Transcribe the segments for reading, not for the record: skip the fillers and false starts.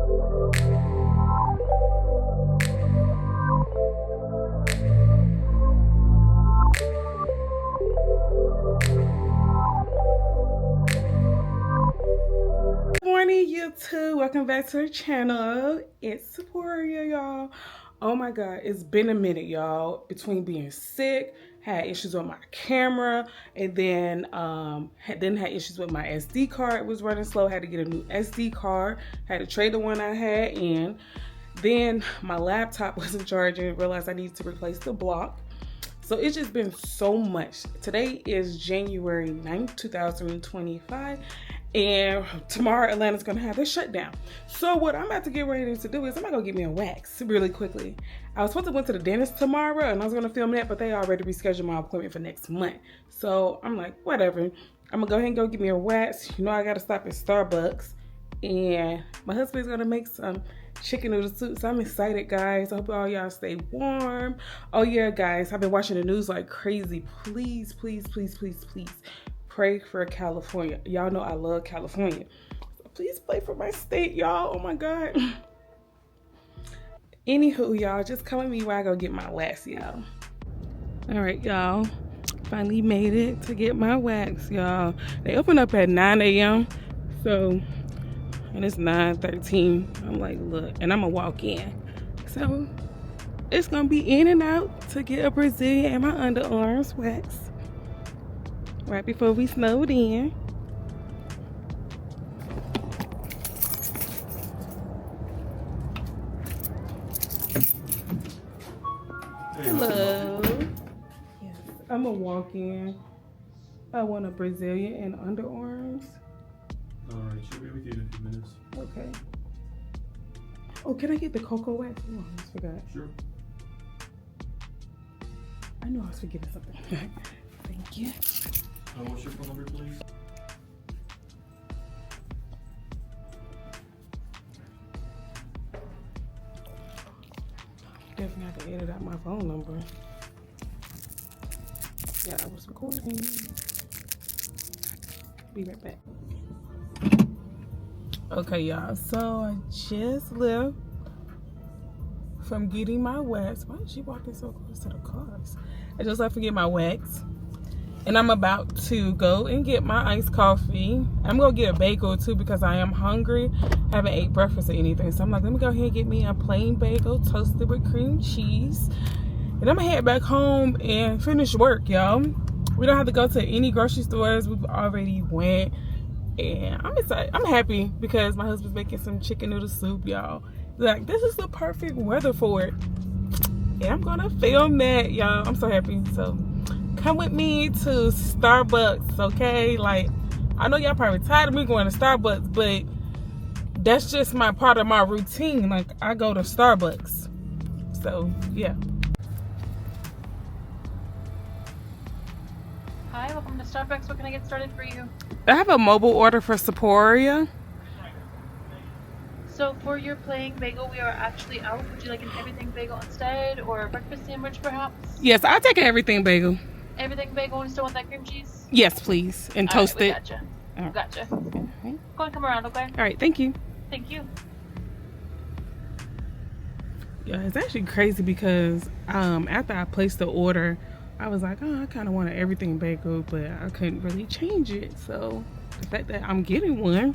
Morning YouTube, welcome back to our channel. It's Sephora, y'all. Oh my god, it's been a minute, y'all. Between being sick, had issues with my camera, and then had issues with my SD card. It was running slow, had to get a new SD card, had to trade the one I had in. Then my laptop wasn't charging, realized I needed to replace the block. So it's just been so much. Today is January 9th, 2025. And tomorrow Atlanta's gonna have a shutdown. So what I'm about to get ready to do is I'm gonna go get me a wax really quickly. I was supposed to go to the dentist tomorrow and I was gonna film that, but they already rescheduled my appointment for next month. So I'm like, whatever. I'm gonna go ahead and go get me a wax. You know I gotta stop at Starbucks. And my husband's gonna make some chicken noodle soup. So I'm excited, guys. I hope all y'all stay warm. Oh yeah, guys, I've been watching the news like crazy. Please, please, please, please, please pray for California. Y'all know I love California. So please pray for my state, y'all. Oh my God. Anywho, y'all, just come with me while I go get my wax, y'all. All right, y'all. Finally made it to get my wax, y'all. They open up at 9 a.m. So, and it's 9:13. I'm like, look, and I'm gonna walk in. So, it's gonna be in and out to get a Brazilian and my underarms wax. Right before we snowed in. Hello. Yes, I'm gonna walk in. I want a Brazilian and underarms. Alright, she'll be with you in a few minutes. Okay. Oh, can I get the cocoa wax? Oh, I almost forgot. Sure. I knew I was forgetting something. Thank you. What's your phone number, please? Definitely have to edit out my phone number. Yeah, I was recording. Be right back. Okay, y'all. So I just left from getting my wax. Why is she walking so close to the cars? I just left to get my wax. And I'm about to go and get my iced coffee. I'm gonna get a bagel too because I am hungry. I haven't ate breakfast or anything. So I'm like, let me go ahead and get me a plain bagel toasted with cream cheese. And I'm gonna head back home and finish work, y'all. We don't have to go to any grocery stores. We've already went. And I'm excited. I'm happy because my husband's making some chicken noodle soup, y'all. Like, this is the perfect weather for it. And I'm gonna film that, y'all. I'm so happy. So come with me to Starbucks, okay? Like, I know y'all probably tired of me going to Starbucks, but that's just my part of my routine. Like, I go to Starbucks. So, yeah. Hi, welcome to Starbucks. What can I get started for you? I have a mobile order for Sephora. So for your plain bagel, we are actually out. Would you like an everything bagel instead, or a breakfast sandwich perhaps? Yes, I'll take an everything bagel. Everything bagel, and still want that cream cheese? Yes, please. And toast it. Gotcha. Right. Gotcha. Okay. Go and come around, okay? All right, thank you. Thank you. Yeah, it's actually crazy because after I placed the order, I was like, oh, I kind of want an everything bagel, but I couldn't really change it. So the fact that I'm getting one,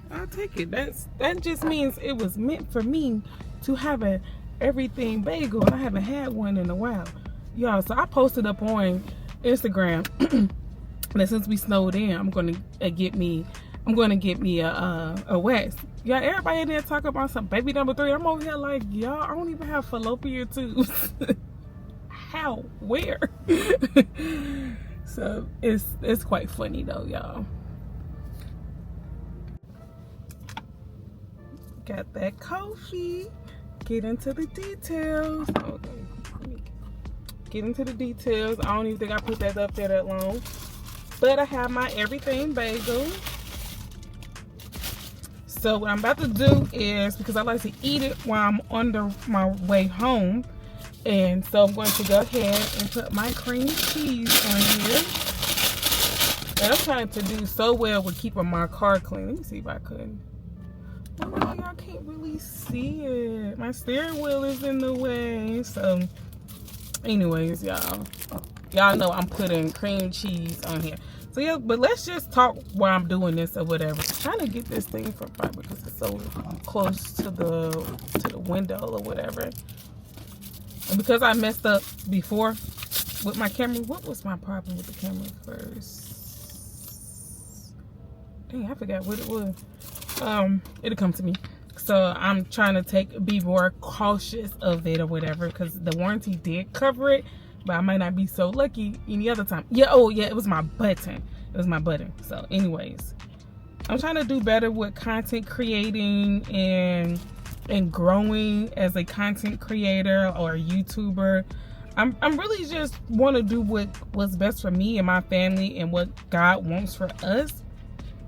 I'll take it. That just means it was meant for me to have an everything bagel, and I haven't had one in a while. Y'all, so I posted up on Instagram that since we snowed in, I'm gonna get me a wax. Y'all, everybody in there talking about some baby number 3. I'm over here like, y'all, I don't even have fallopian tubes. How? Where? So it's quite funny though, y'all. Got that coffee. Get into the details. Okay. Get into the details. I don't even think I put that up there that long. But I have my everything bagel. So what I'm about to do is, because I like to eat it while I'm on my way home, and so I'm going to go ahead and put my cream cheese on here. And I'm trying to do so well with keeping my car clean. Let me see if I could. Oh, y'all, really see it. My steering wheel is in the way. So anyways, y'all know I'm putting cream cheese on here. So yeah, but let's just talk while I'm doing this or whatever. I'm trying to get this thing from fiber because it's so close to the window or whatever. And because I messed up before with my camera, what was my problem with the camera first? Dang, I forgot what it was. It'll come to me. So I'm trying to be more cautious of it or whatever because the warranty did cover it, but I might not be so lucky any other time. Yeah, oh yeah, it was my button. It was my button. So anyways, I'm trying to do better with content creating and growing as a content creator or a YouTuber. I'm really just want to do what's best for me and my family and what God wants for us.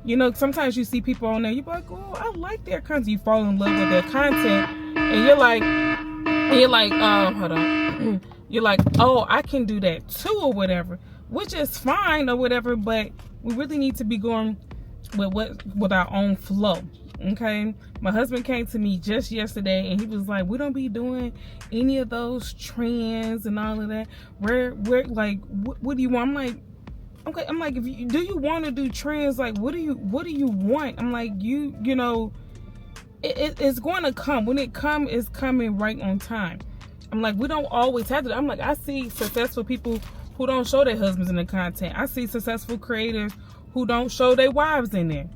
You know, sometimes you see people on there, you're like, oh, I like their content. You fall in love with their content, and you're like, hold on. You're like, oh, I can do that too, or whatever, which is fine or whatever. But we really need to be going with our own flow. Okay, my husband came to me just yesterday, and he was like, we don't be doing any of those trends and all of that. We're like, what do you want? I'm like, okay, I'm like, do you want to do trends? Like, what do you want? I'm like, you know, it's going to come. When it comes, it's coming right on time. I'm like, we don't always have to. I'm like, I see successful people who don't show their husbands in the content. I see successful creators who don't show their wives in there.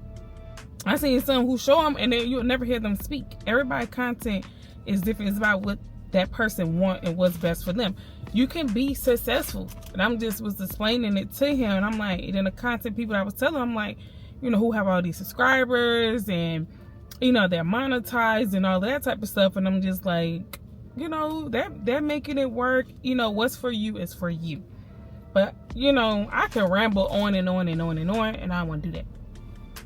I seen some who show them and then you'll never hear them speak. Everybody's content is different. It's about what that person want and what's best for them. You can be successful. And I'm just was explaining it to him. And I'm like, and then the content people I was telling, I'm like, you know, who have all these subscribers and, you know, they're monetized and all that type of stuff. And I'm just like, you know, they're making it work. You know, what's for you is for you. But, you know, I can ramble on and on and on and on, and I don't want to do that.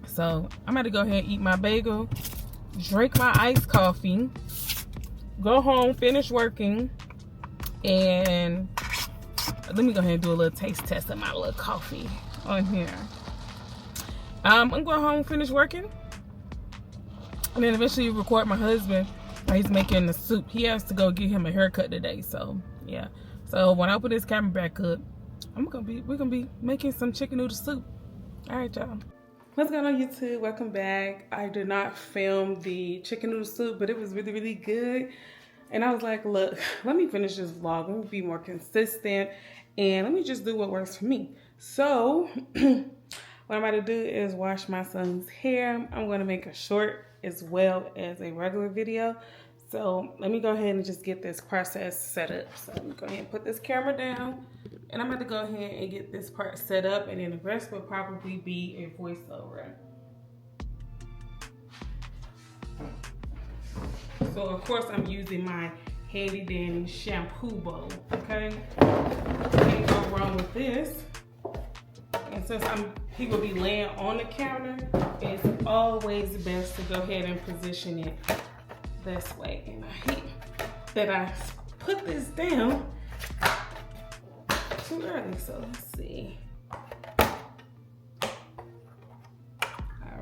So I'm going to go ahead and eat my bagel, drink my iced coffee, go home, finish working, and let me go ahead and do a little taste test of my little coffee on here. I'm going to go home, finish working, and then eventually record my husband while he's making the soup. He has to go get him a haircut today, so yeah. So when I put this camera back up, we're gonna be making some chicken noodle soup. All right, y'all. What's going on, YouTube? Welcome back. I did not film the chicken noodle soup, but it was really, really good. And I was like, look, let me finish this vlog. Let me be more consistent, and let me just do what works for me. So what I'm about to do is wash my son's hair. I'm going to make a short as well as a regular video. So let me go ahead and just get this process set up. So I'm going to go ahead and put this camera down, and I'm going to go ahead and get this part set up, and then the rest will probably be a voiceover. So of course I'm using my handy dandy shampoo bowl, okay? Can't go wrong with this. And since he will be laying on the counter, it's always best to go ahead and position it this way. And I hate that I put this down too early, so let's see. All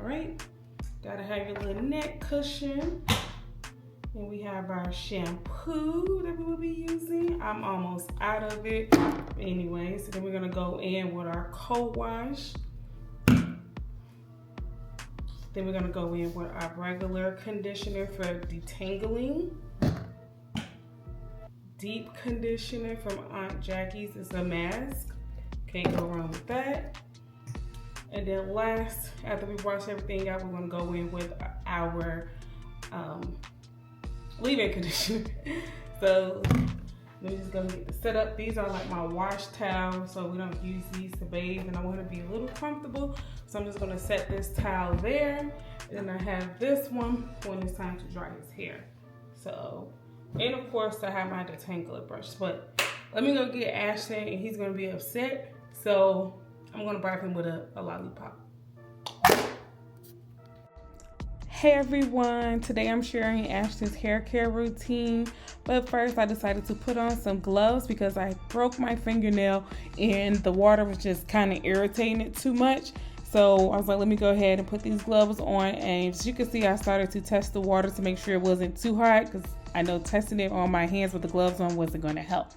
right, gotta have your little neck cushion. And we have our shampoo that we will be using. I'm almost out of it. Anyway, so then we're gonna go in with our co-wash. Then we're gonna go in with our regular conditioner for detangling. Deep conditioner from Aunt Jackie's is a mask. Can't go wrong with that. And then last, after we wash everything out, we're gonna go in with our leave-in conditioner. So let me just go get this set up. These are like my wash towels, so we don't use these to bathe, and I want to be a little comfortable. So I'm just gonna set this towel there. And then I have this one when it's time to dry his hair. So, and of course I have my detangler brush. But let me go get Ashton, and he's gonna be upset. So I'm gonna bribe him with a lollipop. Hey everyone, today I'm sharing Ashton's hair care routine, but first I decided to put on some gloves because I broke my fingernail and the water was just kind of irritating it too much. So I was like, let me go ahead and put these gloves on. And as you can see, I started to test the water to make sure it wasn't too hot, because I know testing it on my hands with the gloves on wasn't going to help.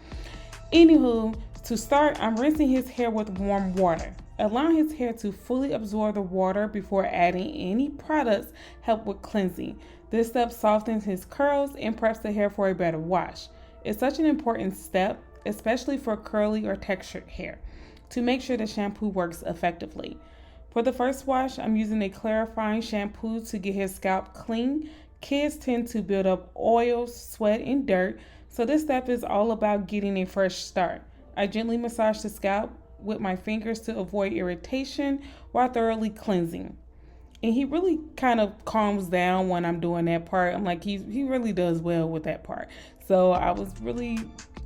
Anywho, to start, I'm rinsing his hair with warm water. Allowing his hair to fully absorb the water before adding any products help with cleansing. This step softens his curls and preps the hair for a better wash. It's such an important step, especially for curly or textured hair, to make sure the shampoo works effectively. For the first wash, I'm using a clarifying shampoo to get his scalp clean. Kids tend to build up oil, sweat, and dirt, so this step is all about getting a fresh start. I gently massage the scalp with my fingers to avoid irritation while thoroughly cleansing. And he really kind of calms down when I'm doing that part. I'm like, he really does well with that part. So I was really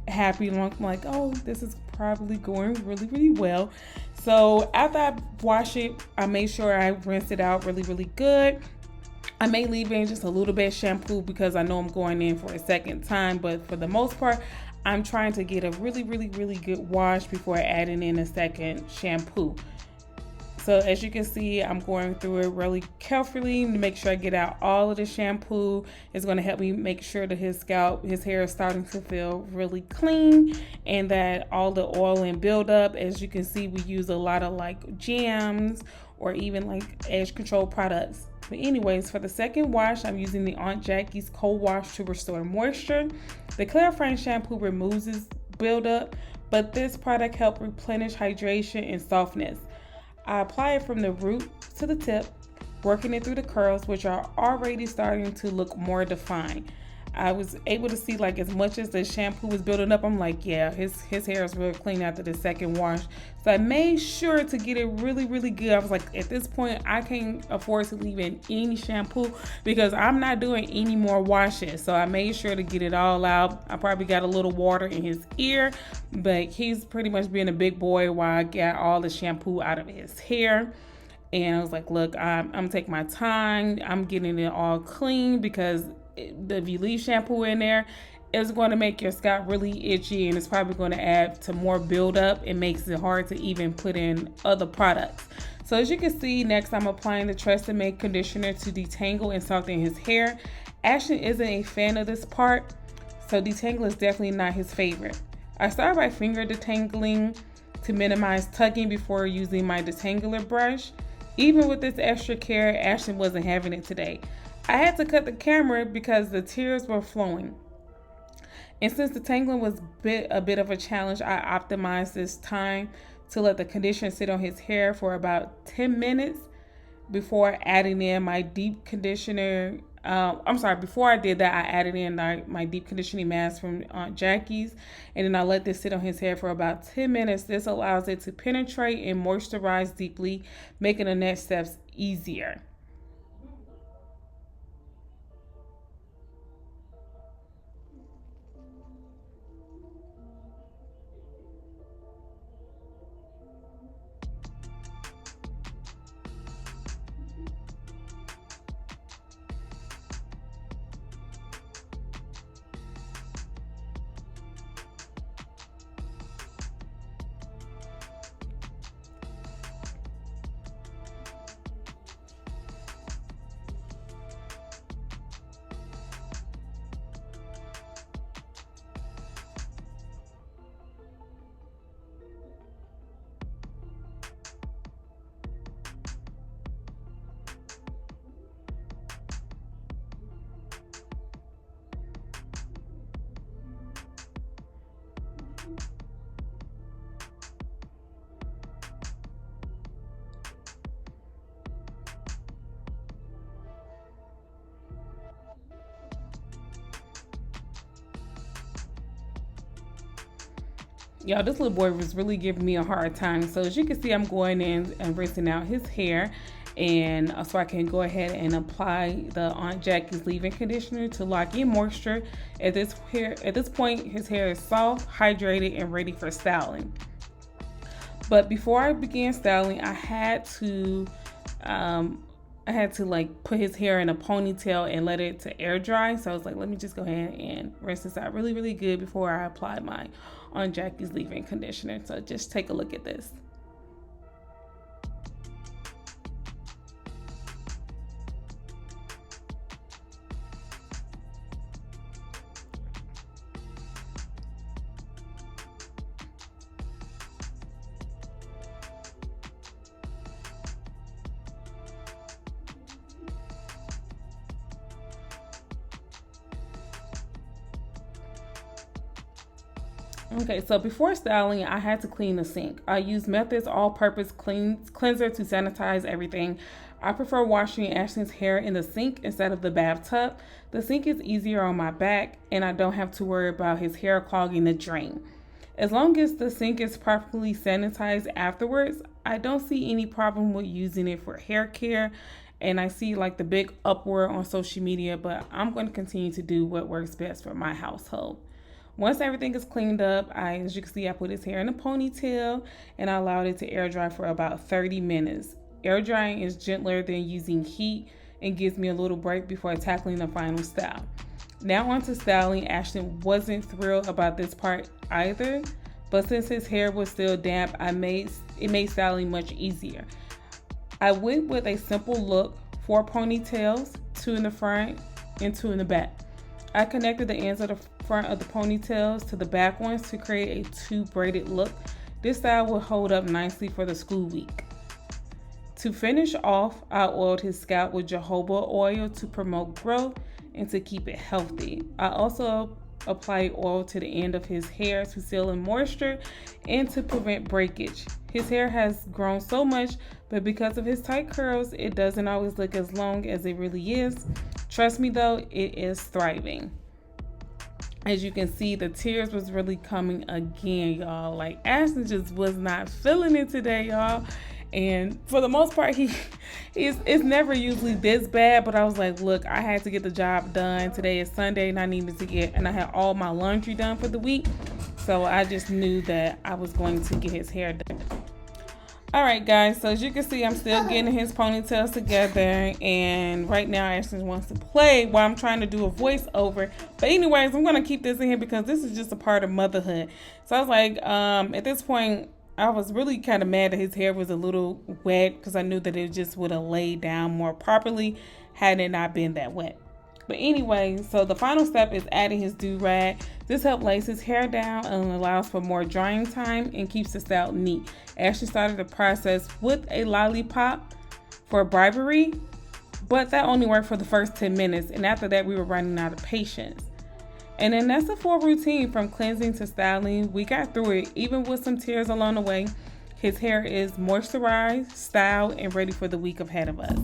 happy. I'm like, oh, this is probably going really, really well. So after I wash it, I made sure I rinse it out really, really good. I may leave in just a little bit of shampoo because I know I'm going in for a second time, but for the most part, I'm trying to get a really, really, really good wash before adding in a second shampoo. So as you can see, I'm going through it really carefully to make sure I get out all of the shampoo. It's going to help me make sure that his hair is starting to feel really clean and that all the oil and buildup. As you can see, we use a lot of like jams or even like edge control products. But anyways, for the second wash, I'm using the Aunt Jackie's Cold Wash to restore moisture. The clarifying shampoo removes its buildup, but this product helps replenish hydration and softness. I apply it from the root to the tip, working it through the curls, which are already starting to look more defined. I was able to see like as much as the shampoo was building up, I'm like, yeah, his hair is really clean after the second wash. So I made sure to get it really, really good. I was like, at this point, I can't afford to leave in any shampoo because I'm not doing any more washes. So I made sure to get it all out. I probably got a little water in his ear, but he's pretty much being a big boy while I got all the shampoo out of his hair. And I was like, look, I'm taking my time. I'm getting it all clean because if you leave shampoo in there, it's going to make your scalp really itchy and it's probably going to add to more buildup. It makes it hard to even put in other products. So as you can see, next I'm applying the Tresemmé Conditioner to detangle and soften his hair. Ashton isn't a fan of this part, so detangle is definitely not his favorite. I start by finger detangling to minimize tugging before using my detangler brush. Even with this extra care, Ashton wasn't having it today. I had to cut the camera because the tears were flowing. And since the tangling was a bit of a challenge, I optimized this time to let the conditioner sit on his hair for about 10 minutes before adding in my deep conditioner. Before I did that, I added in my deep conditioning mask from Aunt Jackie's, and then I let this sit on his hair for about 10 minutes. This allows it to penetrate and moisturize deeply, making the next steps easier. Y'all, this little boy was really giving me a hard time. So as you can see, I'm going in and rinsing out his hair. And so I can go ahead and apply the Aunt Jackie's leave-in conditioner to lock in moisture. At this point, his hair is soft, hydrated, and ready for styling. But before I began styling, I had to like put his hair in a ponytail and let it to air dry. So I was like, let me just go ahead and rinse this out really, really good before I apply my Aunt Jackie's leave-in conditioner. So just take a look at this. Okay, so before styling, I had to clean the sink. I use Method's all-purpose cleanser to sanitize everything. I prefer washing Ashton's hair in the sink instead of the bathtub. The sink is easier on my back, and I don't have to worry about his hair clogging the drain. As long as the sink is properly sanitized afterwards, I don't see any problem with using it for hair care. And I see like the big uproar on social media, but I'm going to continue to do what works best for my household. Once everything is cleaned up, as you can see, I put his hair in a ponytail and I allowed it to air dry for about 30 minutes. Air drying is gentler than using heat and gives me a little break before tackling the final style. Now on to styling. Ashton wasn't thrilled about this part either, but since his hair was still damp, it made styling much easier. I went with a simple look, 4 ponytails, 2 in the front and 2 in the back. I connected the ends of the front of the ponytails to the back ones to create a 2 braided look. This style will hold up nicely for the school week. To finish off, I oiled his scalp with jojoba oil to promote growth and to keep it healthy. I also applied oil to the end of his hair to seal in moisture and to prevent breakage. His hair has grown so much, but because of his tight curls, it doesn't always look as long as it really is. Trust me though, it is thriving. As you can see, the tears was really coming again, y'all. Like Ashton just was not feeling it today, y'all. And for the most part, it's never usually this bad, but I was like, look, I had to get the job done. Today is Sunday and I had all my laundry done for the week. So I just knew that I was going to get his hair done. All right, guys, so as you can see, I'm still getting his ponytails together, and right now Ashton wants to play while I'm trying to do a voiceover. But anyways, I'm going to keep this in here because this is just a part of motherhood. So I was like, at this point, I was really kind of mad that his hair was a little wet because I knew that it just would have laid down more properly had it not been that wet. But anyway, so the final step is adding his do-rag. This helps lace his hair down and allows for more drying time and keeps the style neat. Ashton started the process with a lollipop for bribery, but that only worked for the first 10 minutes. And after that, we were running out of patience. And then that's the full routine from cleansing to styling. We got through it, even with some tears along the way. His hair is moisturized, styled, and ready for the week ahead of us.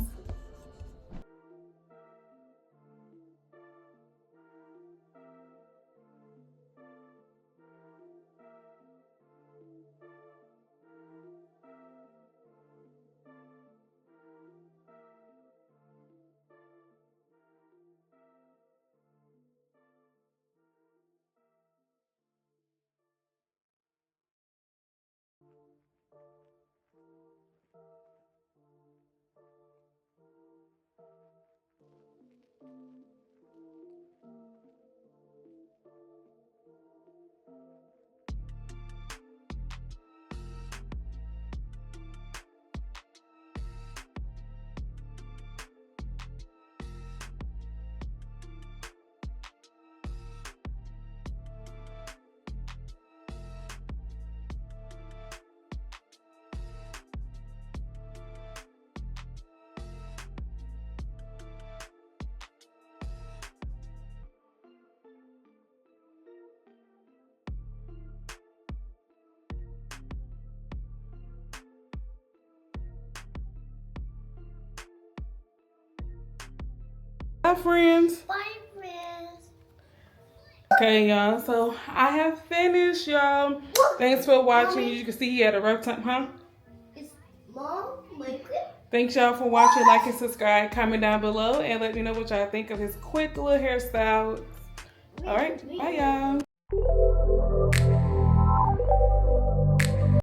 Bye, friends. Bye, friends. Okay, y'all. So I have finished, y'all. Thanks for watching. As you can see, he had a rough time, huh? Is Mom liquid? Thanks, y'all, for watching. Like and subscribe. Comment down below and let me know what y'all think of his quick little hairstyle. All right. Bye, y'all.